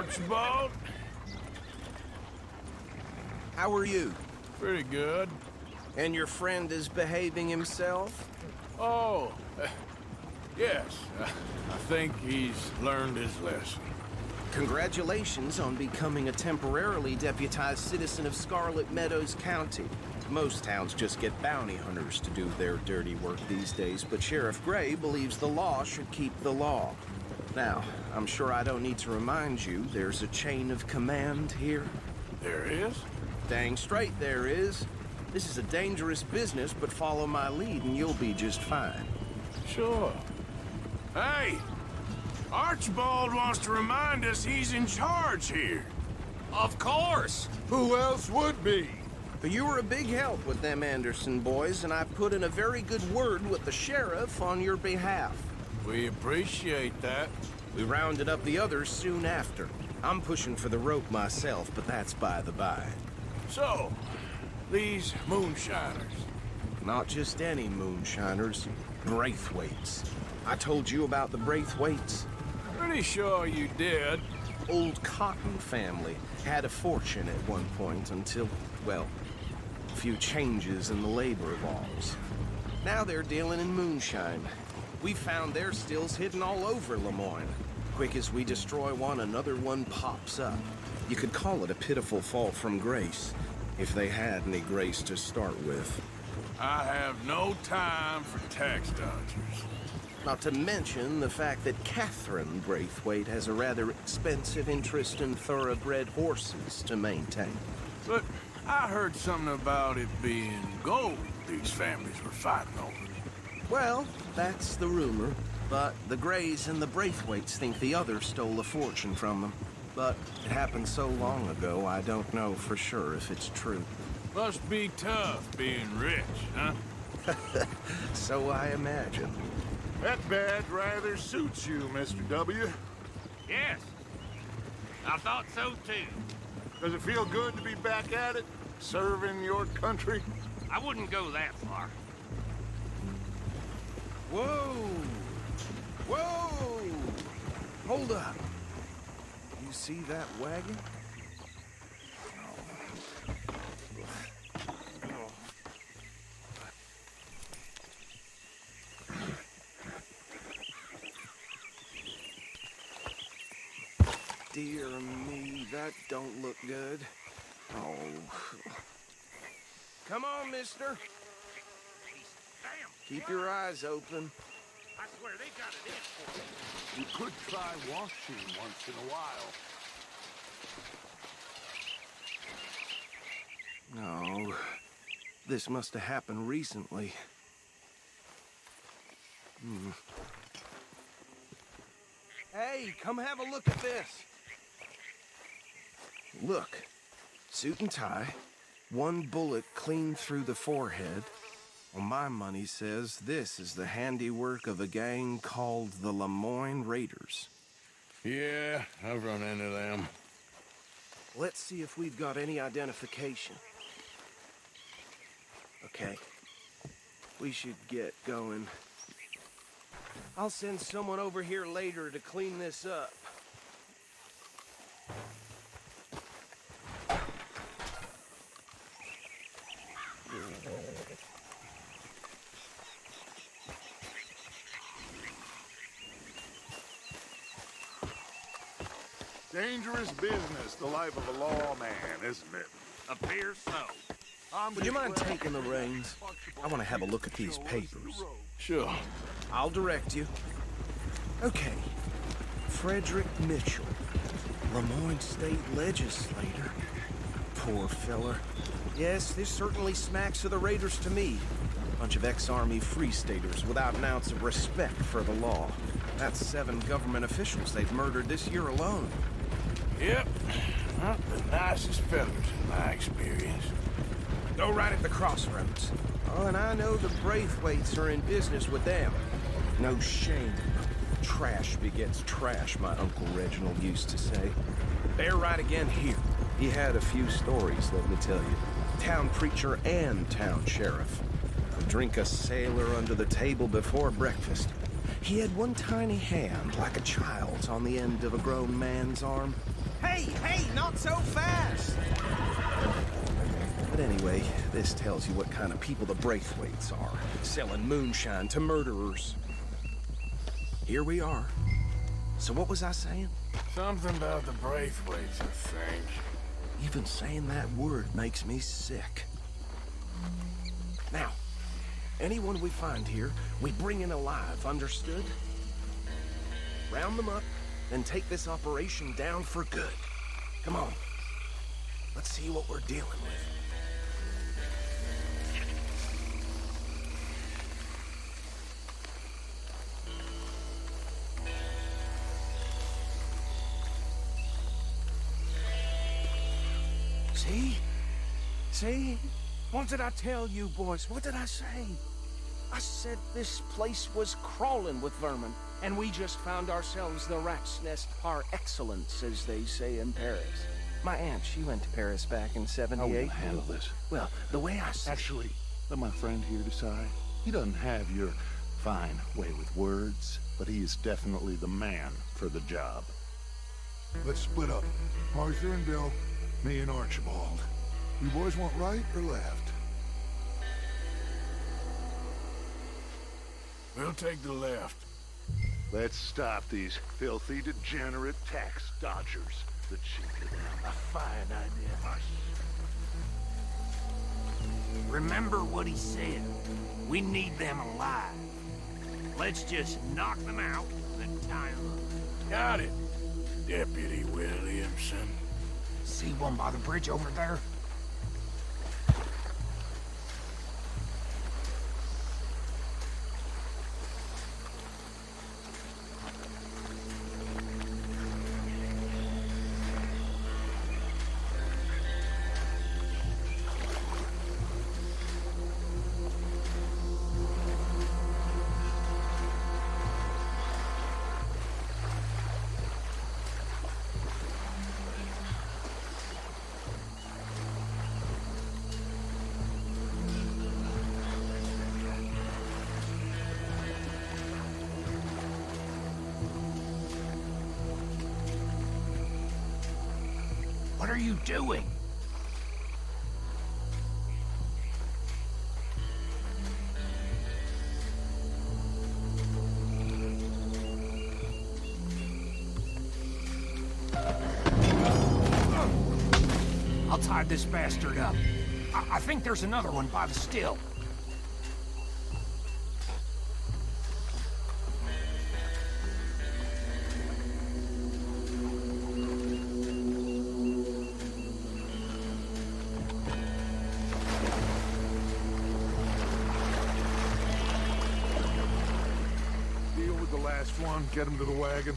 Archibald. How are you? Pretty good. And your friend is behaving himself? Oh, yes. I think he's learned his lesson. Congratulations on becoming a temporarily deputized citizen of Scarlet Meadows County. Most towns just get bounty hunters to do their dirty work these days, but Sheriff Gray believes the law should keep the law. Now, I'm sure I don't need to remind you there's a chain of command here. There is? Dang straight there is. This is a dangerous business, but follow my lead and you'll be just fine. Sure. Hey! Archibald wants to remind us he's in charge here. Of course! Who else would be? But you were a big help with them Anderson boys, and I put in a very good word with the sheriff on your behalf. We appreciate that. We rounded up the others soon after. I'm pushing for the rope myself, but that's by the by. So, these moonshiners. Not just any moonshiners, Braithwaites. I told you about the Braithwaites. Pretty sure you did. Old Cotton family had a fortune at one point until, well, a few changes in the labor laws. Now they're dealing in moonshine. We found their stills hidden all over Lemoyne. Quick as we destroy one, another one pops up. You could call it a pitiful fall from grace, if they had any grace to start with. I have no time for tax dodgers. Not to mention the fact that Catherine Braithwaite has a rather expensive interest in thoroughbred horses to maintain. But I heard something about it being gold these families were fighting over. Well, that's the rumor. But the Grays and the Braithwaites think the others stole a fortune from them. But it happened so long ago, I don't know for sure if it's true. Must be tough being rich, huh? So I imagine. That badge rather suits you, Mr. W. Yes. I thought so too. Does it feel good to be back at it? Serving your country? I wouldn't go that far. Whoa! Whoa! Hold up. You see that wagon? Dear me, that don't look good. Oh. Come on, mister. Damn! Keep your eyes open. I swear they got it in for me. You could try washing once in a while. No. This must have happened recently. Hey, come have a look at this. Look. Suit and tie. One bullet clean through the forehead. Well, my money says this is the handiwork of a gang called the Lemoyne Raiders. Yeah, I've run into them. Let's see if we've got any identification. Okay. We should get going. I'll send someone over here later to clean this up. Dangerous business, the life of a lawman, isn't it? Appears so. Would you mind taking the reins? I want to have a look at these papers. Sure. I'll direct you. Okay. Frederick Mitchell, Lemoyne State Legislator. Poor fella. Yes, this certainly smacks of the Raiders to me. Bunch of ex-Army Free Staters without an ounce of respect for the law. That's 7 government officials they've murdered this year alone. Yep. Not the nicest fellas in my experience. Go right at the crossroads. Oh, and I know the Braithwaites are in business with them. No shame. Trash begets trash, my Uncle Reginald used to say. They're right again here. He had a few stories, let me tell you. Town preacher and town sheriff. Would drink a sailor under the table before breakfast. He had one tiny hand, like a child's, on the end of a grown man's arm. Hey, not so fast! But anyway, this tells you what kind of people the Braithwaites are, selling moonshine to murderers. Here we are. So what was I saying? Something about the Braithwaites, I think. Even saying that word makes me sick. Now, anyone we find here, we bring in alive, understood? Round them up, and take this operation down for good. Come on. Let's see what we're dealing with. See? What did I tell you, boys? What did I say? I said this place was crawling with vermin, and we just found ourselves the rat's nest par excellence, as they say in Paris. My aunt, she went to Paris back in '78. How will you handle this? Well, the way I see... Actually, let my friend here decide. He doesn't have your fine way with words, but he is definitely the man for the job. Let's split up. Arthur and Bill, me and Archibald. You boys want right or left? We'll take the left. Let's stop these filthy, degenerate tax dodgers. The chief of them. A fine idea. Remember what he said. We need them alive. Let's just knock them out and tie them up. Got it, Deputy Williamson. See one by the bridge over there? What are you doing? I'll tie this bastard up. I think there's another one by the still. Last one, get him to the wagon.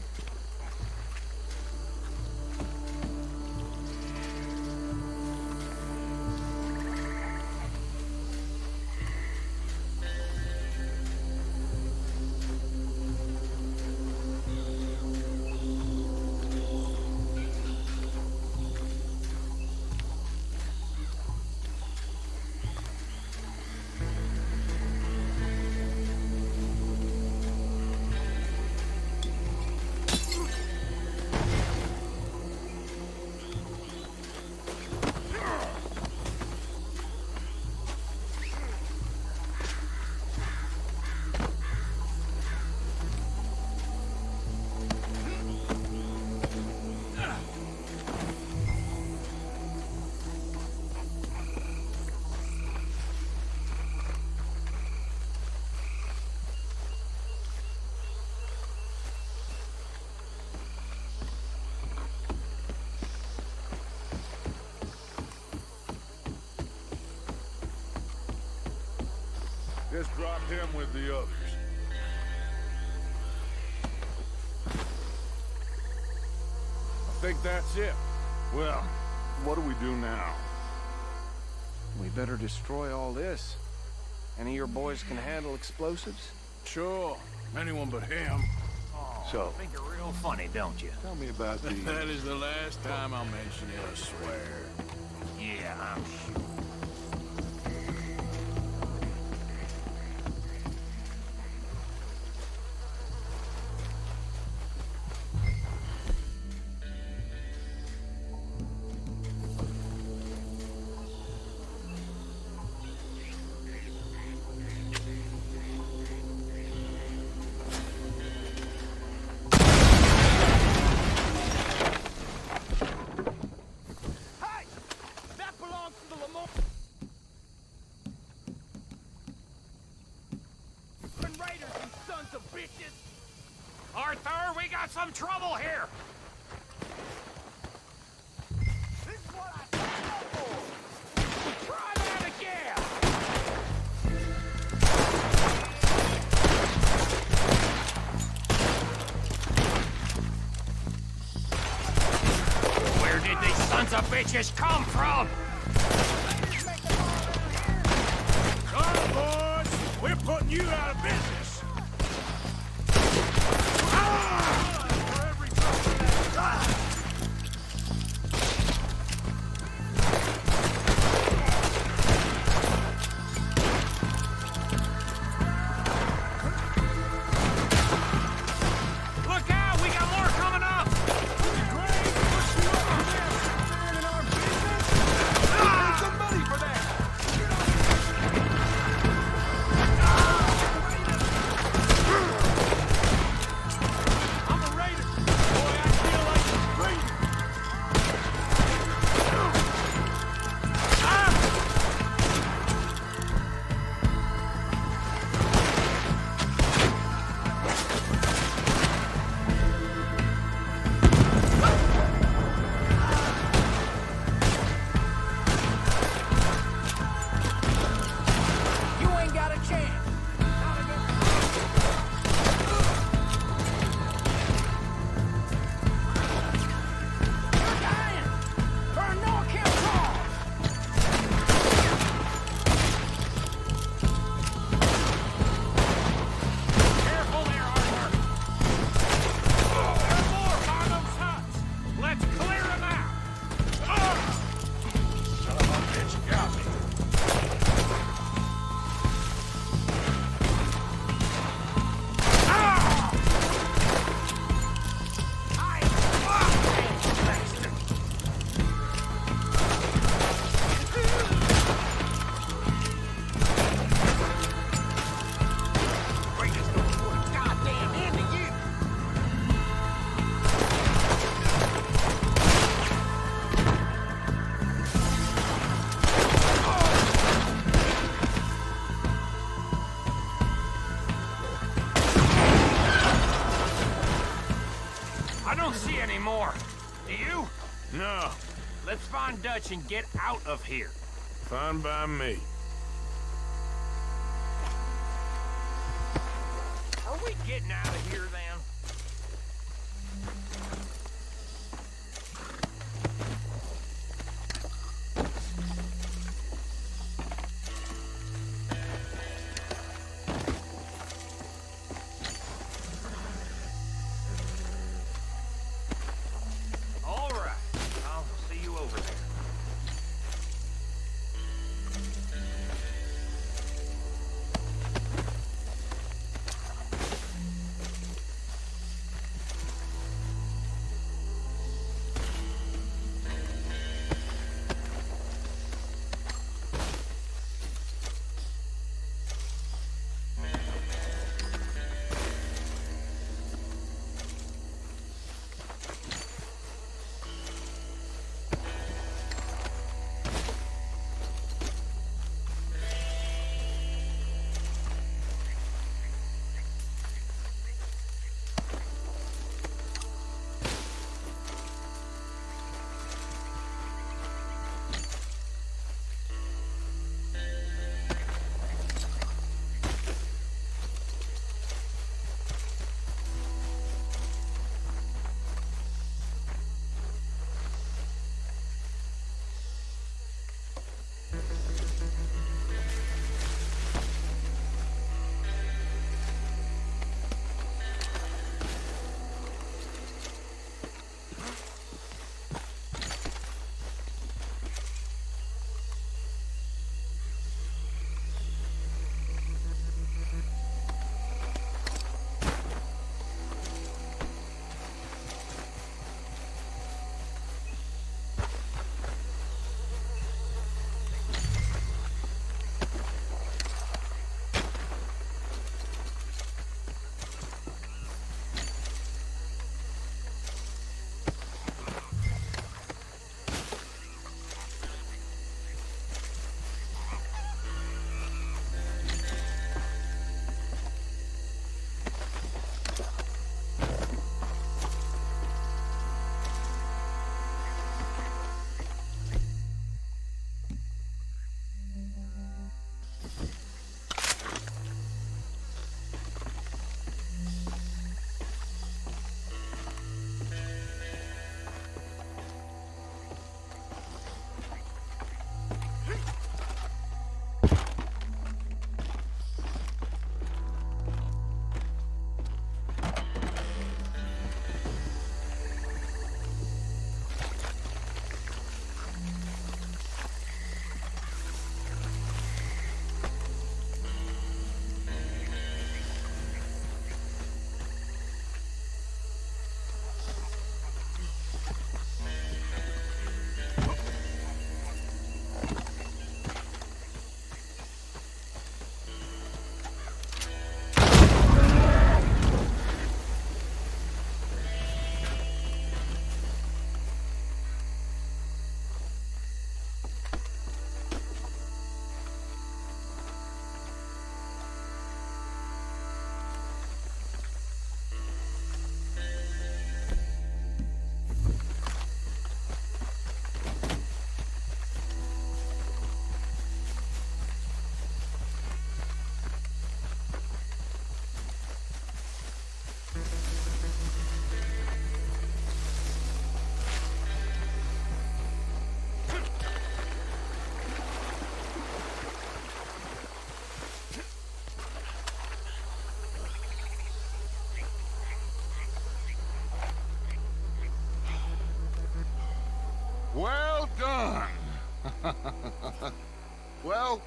Just drop him with the others. I think that's it. Well, what do we do now? We better destroy all this. Any of your boys can handle explosives? Sure, anyone but him. So, Think you're real funny, don't you? tell me about the... That is the last time I'll mention it, I swear. Yeah, I'm sure. some trouble here! This is what I signed up for! Try that again! Where did these sons of bitches come from? Come on, boys! We're putting you out of business! For every person that Look out! We got more coming up! somebody for that! I'm a raider. Boy, I feel like a raider. You ain't got a chance! Not against You're dying! For a no-kill cause! Careful there, Arthur! There are more by those huts! Let's clear them out! Son of a bitch got me. Goddamn end to you! I don't see any more. Do you? No, Let's find Dutch and get out of here. fine by me. Are we getting out of here then? All right. I'll see you over there. Well done. Well,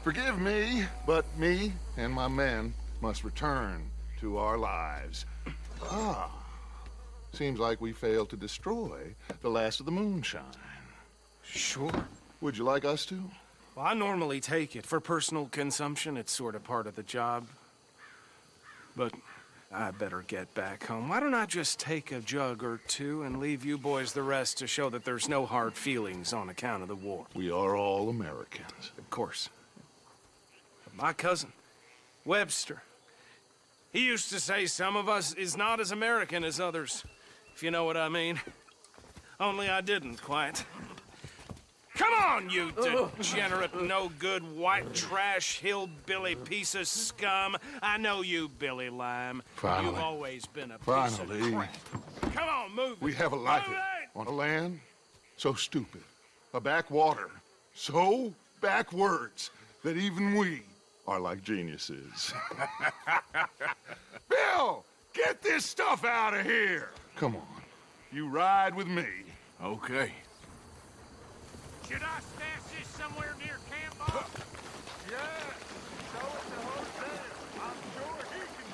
forgive me, but me and my men must return to our lives. Seems like we failed to destroy the last of the moonshine. Sure. Would you like us to? Well, I normally take it. For personal consumption, it's sort of part of the job. But I better get back home. Why don't I just take a jug or two and leave you boys the rest to show that there's no hard feelings on account of the war? We are all Americans. Of course. But my cousin, Webster, he used to say some of us is not as American as others, if you know what I mean. Only I didn't quite. Come on, you degenerate, no-good, white trash, hillbilly piece of scum. I know you, Billy Lime. Finally. You've always been a piece of crap. Come on, move it. We have a life Move it! on a land so stupid, a backwater so backwards that even we are like geniuses. Bill, get this stuff out of here. Come on, you ride with me. Okay. Should I stash this somewhere near camp, boss? Yeah, show it to Jose. I'm sure he can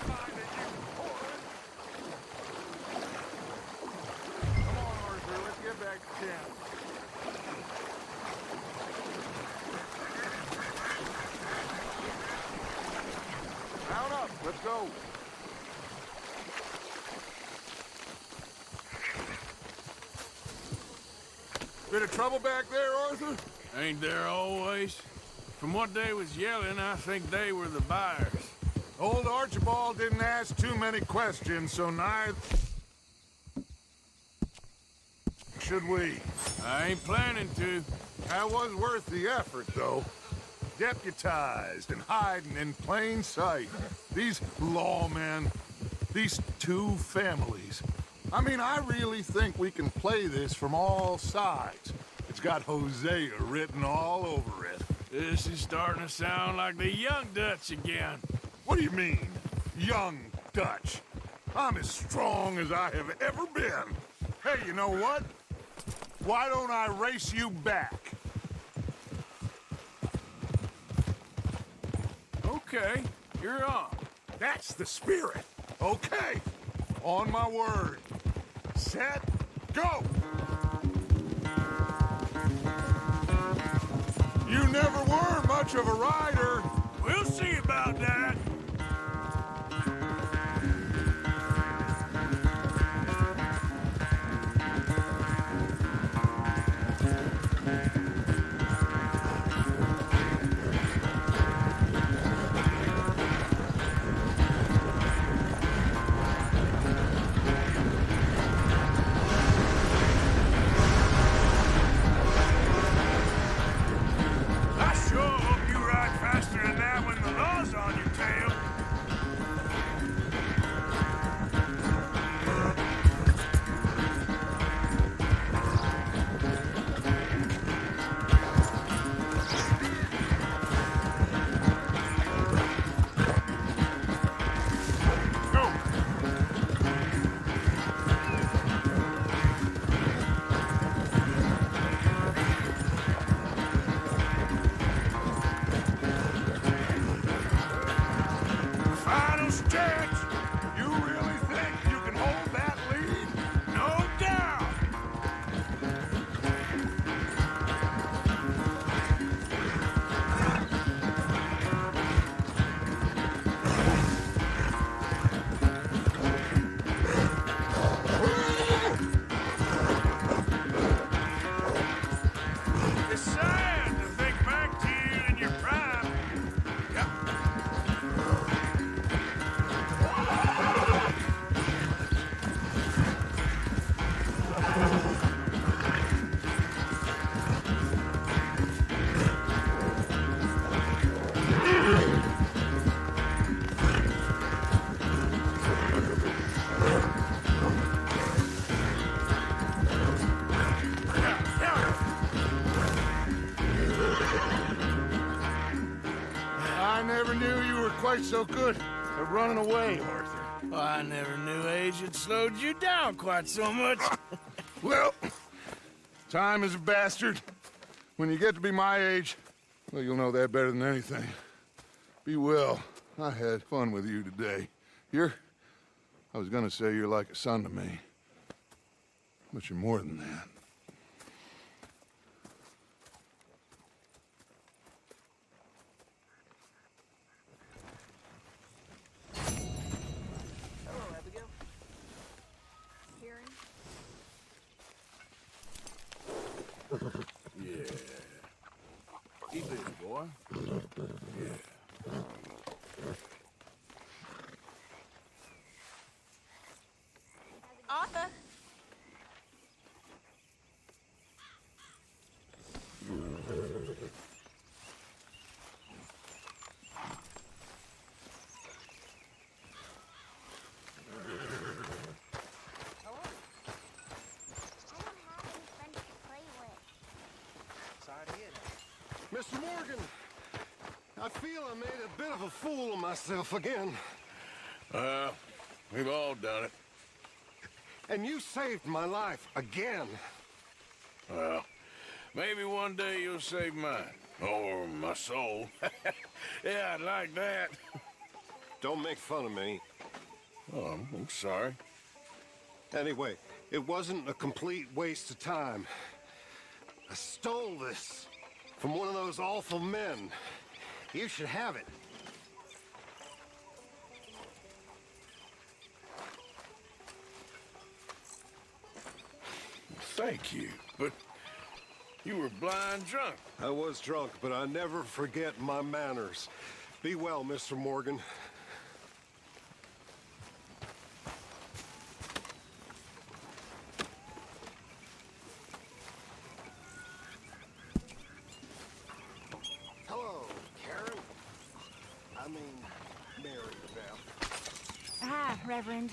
find a use for it. Come on, Arthur, let's get back to camp. Mount up, let's go. Bit of trouble back there, Arthur? Ain't there always? From what they was yelling, I think they were the buyers. Old Archibald didn't ask too many questions, so neither should we. I ain't planning to. That was worth the effort, though. Deputized and hiding in plain sight. These lawmen, these two families. I mean, I really think we can play this from all sides. It's got Hosea written all over it. This is starting to sound like the Young Dutch again. What do you mean, young Dutch? I'm as strong as I have ever been. Hey, you know what? Why don't I race you back? Okay, you're on. That's the spirit. Okay, on my word. Set, go! You never were much of a rider. We'll see about that. I sure hope you ride faster than that when the law's on your tail. Final stretch. You really think you can hold that lead? No doubt. It's sad to think back to you in your prime. Yep. I never knew you were quite so good at running away, Arthur. I never knew age had slowed you down quite so much. Well, Time is a bastard. When you get to be my age, well, you'll know that better than anything. Be well. I had fun with you today. I was gonna say you're like a son to me. But you're more than that. Hello, Abigail. Hearing? Yeah. Keep busy, boy. Yeah. Arthur! Sorry to hear that. Mr. Morgan, I feel I made a bit of a fool of myself again. We've all done it. And you saved my life again. Well, maybe one day you'll save mine. Or my soul. Yeah, I'd like that. Don't make fun of me. Oh, I'm sorry. Anyway, it wasn't a complete waste of time. I stole this from one of those awful men. You should have it. Thank you, but you were blind drunk. I was drunk, but I never forget my manners. Be well, Mr. Morgan. Hello, Karen. I mean, Mary Beth. Ah, Reverend.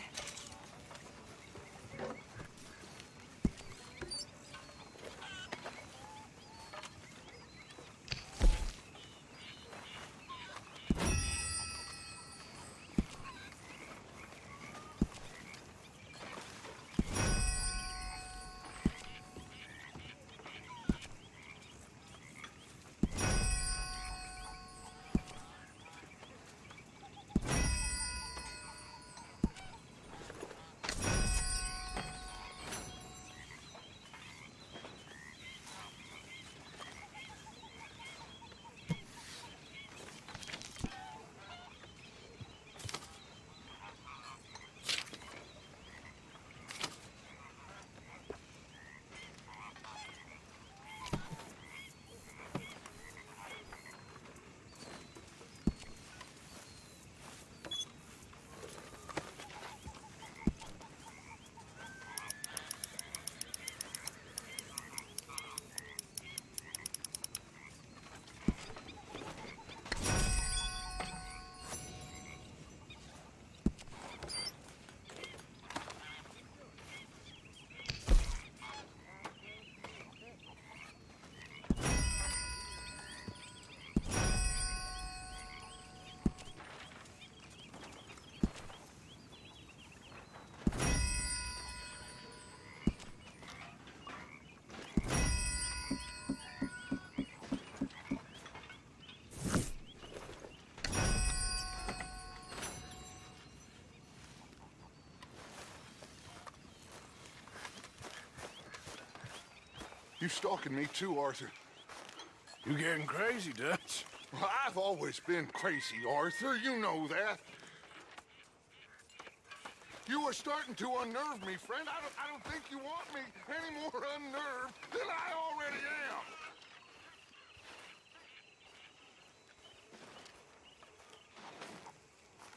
You stalking me too, Arthur. You getting crazy, Dutch? Well, I've always been crazy, Arthur. You know that. You are starting to unnerve me, friend. I don't think you want me any more unnerved than I already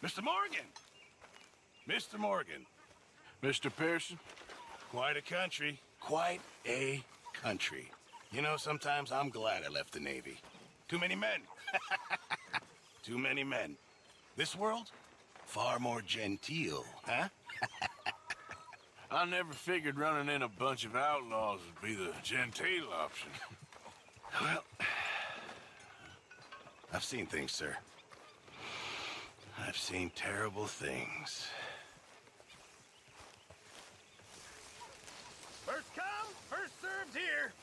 am. Mr. Morgan! Mr. Morgan. Mr. Pearson, quite a country. Quite a country. You know, sometimes I'm glad I left the Navy. Too many men. Too many men. This world, far more genteel, huh? I never figured running in a bunch of outlaws would be the genteel option. Well, I've seen things, sir. I've seen terrible things. First come, first served here.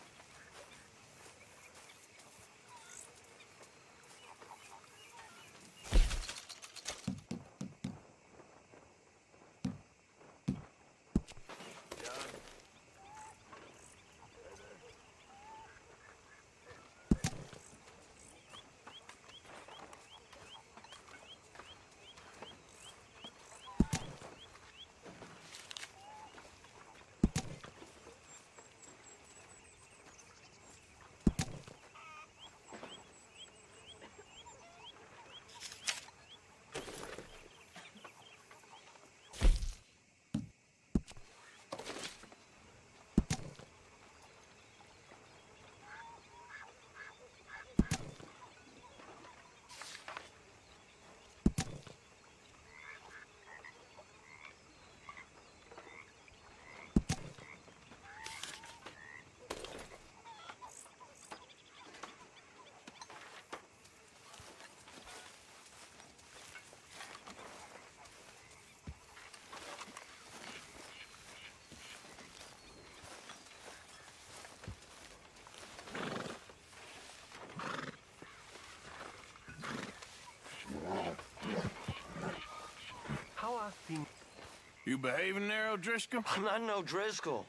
You behaving there, O'Driscoll? I'm not no Driscoll,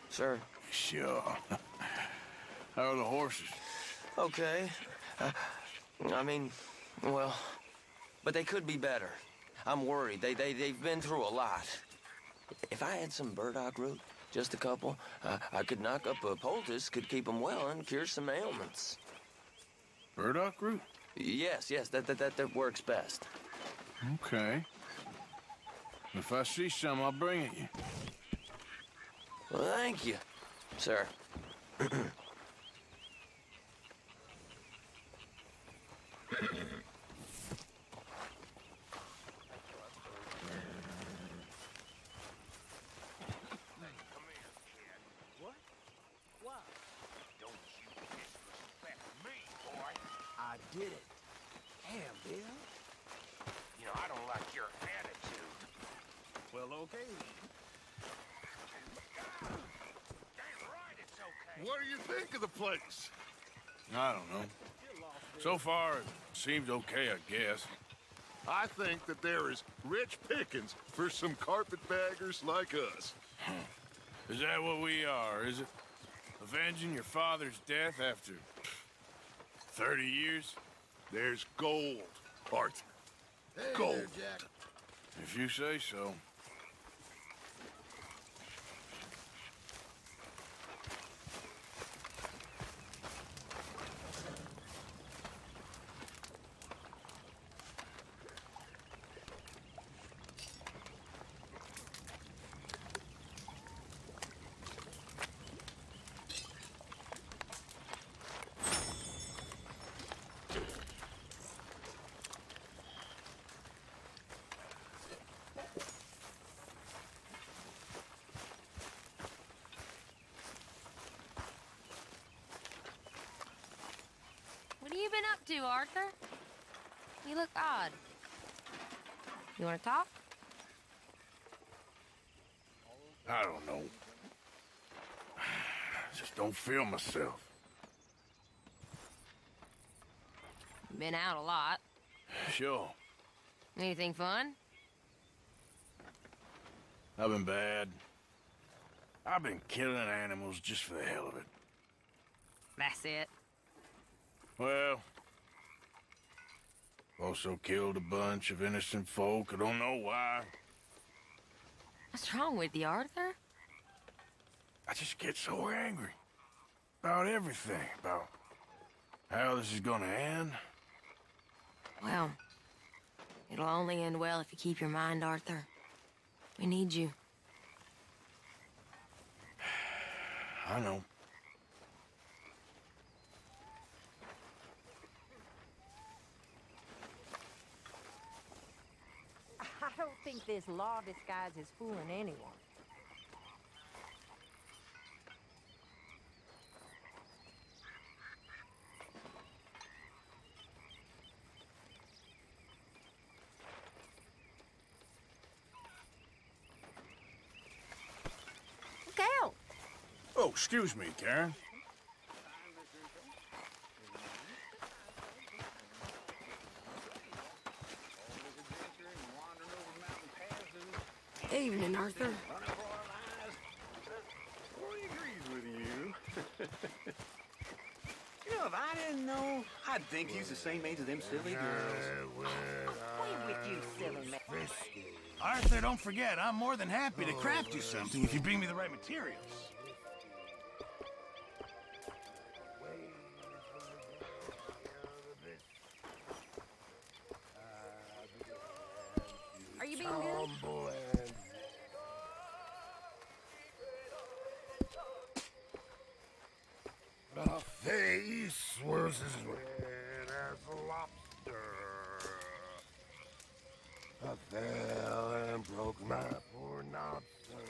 sir. Sure. How are the horses? Okay. I mean, well, but they could be better. I'm worried. They've been through a lot. If I had some burdock root, just a couple, I could knock up a poultice, could keep them well, and cure some ailments. Burdock root? Yes, that works best. Okay. If I see some, I'll bring it you. Well, thank you, sir. I did it. Damn, Bill. You know, I don't like your attitude. Well, okay. Damn right it's okay. What do you think of the place? I don't know. So far, it seems okay, I guess. I think that there is rich pickings for some carpetbaggers like us. Is that what we are, is it? Avenging your father's death after 30 years? There's gold, Arthur. Gold. If you say so. What have you been up to, Arthur? You look odd. You want to talk? I don't know. I just don't feel myself. Been out a lot. Sure. Anything fun? I've been bad. I've been killing animals just for the hell of it. That's it. Well, also killed a bunch of innocent folk. I don't know why. What's wrong with you, Arthur? I just get so angry. About everything. About how this is gonna end. Well, it'll only end well if you keep your mind, Arthur. We need you. I know. I don't think this law disguise is fooling anyone. Look out! Oh, excuse me, Karen. Evening, Arthur. He agrees with you. You know, if I didn't know, I'd think he's the same age as them silly girls. We with you, silly man. Arthur, don't forget, I'm more than happy to craft you something if you bring me the right materials. Are you being good? The face was as red as a lobster. I fell and broke my poor lobster.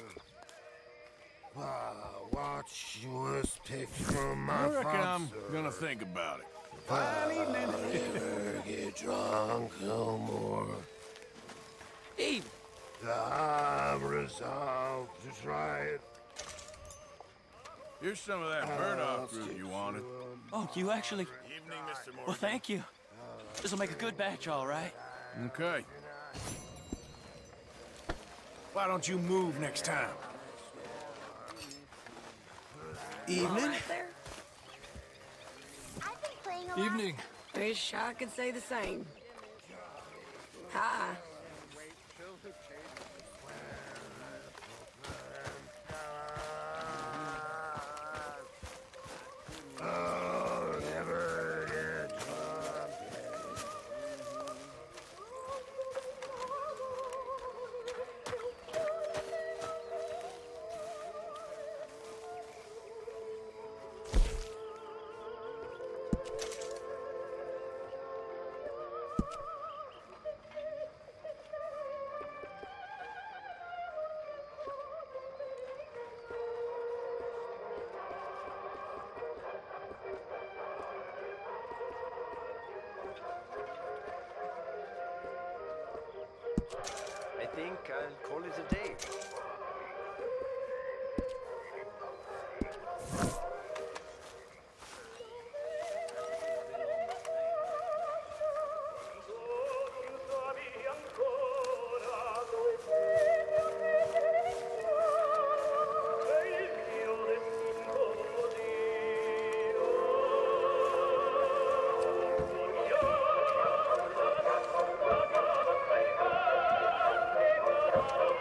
Watch was picked from my I reckon I'm foster. gonna think about it. I'll never get drunk no more. Eve! I'm resolved to try it. Here's some of that burdock root you wanted. Oh, you actually... Evening, Mr. Morgan. Well, thank you. This'll make a good batch, all right. Okay. Why don't you move next time? Evening. I've been playing a lot. Evening. Wish I could say the same. Hi. I think I'll call it a day. Oh,